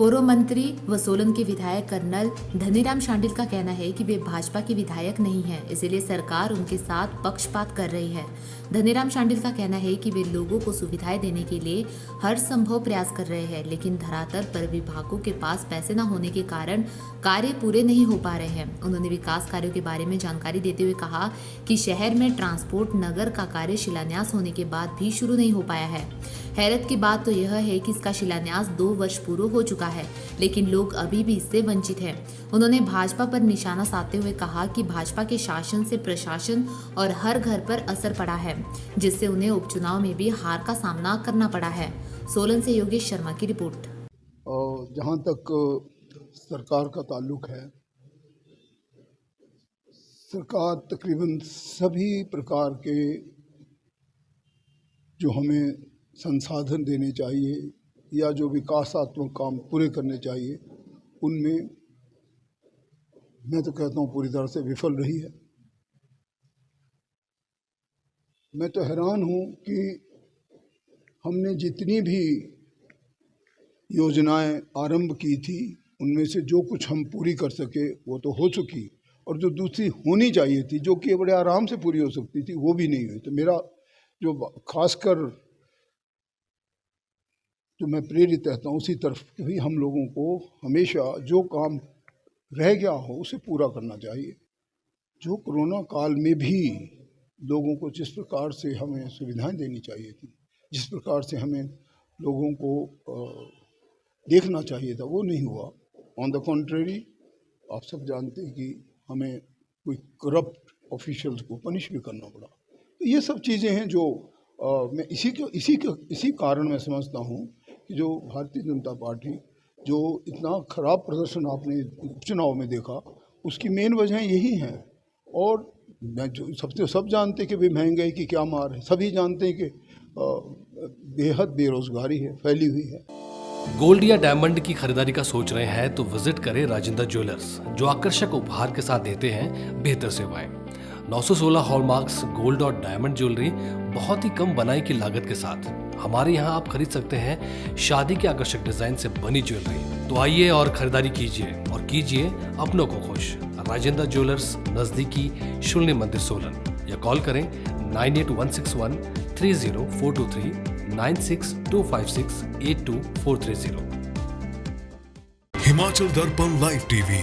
पूर्व मंत्री व सोलन के विधायक कर्नल धनीराम शांडिल का कहना है कि वे भाजपा के विधायक नहीं हैं, इसलिए सरकार उनके साथ पक्षपात कर रही है। धनीराम शांडिल का कहना है कि वे लोगों को सुविधाएं देने के लिए हर संभव प्रयास कर रहे हैं, लेकिन धरातल पर विभागों के पास पैसे न होने के कारण कार्य पूरे नहीं हो पा रहे हैं। उन्होंने विकास कार्यों के बारे में जानकारी देते हुए कहा कि शहर में ट्रांसपोर्ट नगर का कार्य शिलान्यास होने के बाद भी शुरू नहीं हो पाया है। हैरत की बात तो यह है कि इसका शिलान्यास 2 वर्ष पूर्व हो चुका है, लेकिन लोग अभी भी इससे वंचित हैं। उन्होंने भाजपा पर निशाना साधते हुए कहा कि भाजपा के शासन से प्रशासन और हर घर पर असर पड़ा है, जिससे उन्हें उपचुनाव में भी हार का सामना करना पड़ा है। सोलन से योगेश शर्मा की रिपोर्ट। जहाँ तक सरकार का ताल्लुक है, सरकार तकरीबन सभी प्रकार के जो हमें संसाधन देने चाहिए या जो विकासात्मक काम पूरे करने चाहिए, उनमें मैं तो कहता हूँ पूरी तरह से विफल रही है। मैं तो हैरान हूँ कि हमने जितनी भी योजनाएं आरंभ की थी, उनमें से जो कुछ हम पूरी कर सके वो तो हो चुकी, और जो दूसरी होनी चाहिए थी, जो कि बड़े आराम से पूरी हो सकती थी, वो भी नहीं हुई। तो मेरा जो खासकर जो मैं प्रेरित रहता हूँ उसी तरफ कि भाई हम लोगों को हमेशा जो काम रह गया हो उसे पूरा करना चाहिए। जो कोरोना काल में भी लोगों को जिस प्रकार से हमें सुविधाएं देनी चाहिए थी, जिस प्रकार से हमें लोगों को देखना चाहिए था, वो नहीं हुआ। ऑन द कॉन्ट्रेरी, आप सब जानते हैं कि हमें कोई करप्ट ऑफिशियल्स को पनिश भी करना पड़ा। तो ये सब चीज़ें हैं जो मैं इसी कारण मैं समझता हूँ कि जो भारतीय जनता पार्टी जो इतना खराब प्रदर्शन आपने उपचुनाव में देखा, उसकी मेन वजह यही है। और मैं जो सब जानते हैं कि भाई महंगाई की क्या मार है, सभी जानते हैं कि बेहद बेरोजगारी है, फैली हुई है। गोल्ड या डायमंड की खरीदारी का सोच रहे हैं तो विजिट करें राजेंद्र ज्वेलर्स, जो आकर्षक उपहार के साथ देते हैं बेहतर सेवाएं। 916 हॉलमार्क्स गोल्ड और डायमंड ज्वेलरी बहुत ही कम बनाई की लागत के साथ। हमारे यहाँ आप खरीद सकते हैं शादी के आकर्षक डिजाइन से बनी ज्वेलरी। तो आइए और खरीदारी कीजिए और कीजिए अपनों को खुश। राजेंद्र ज्वेलर्स, नजदीकी शून्य मंदिर, सोलन। या कॉल करें 9816130423 9625682430। हिमाचल दर्पण लाइव टीवी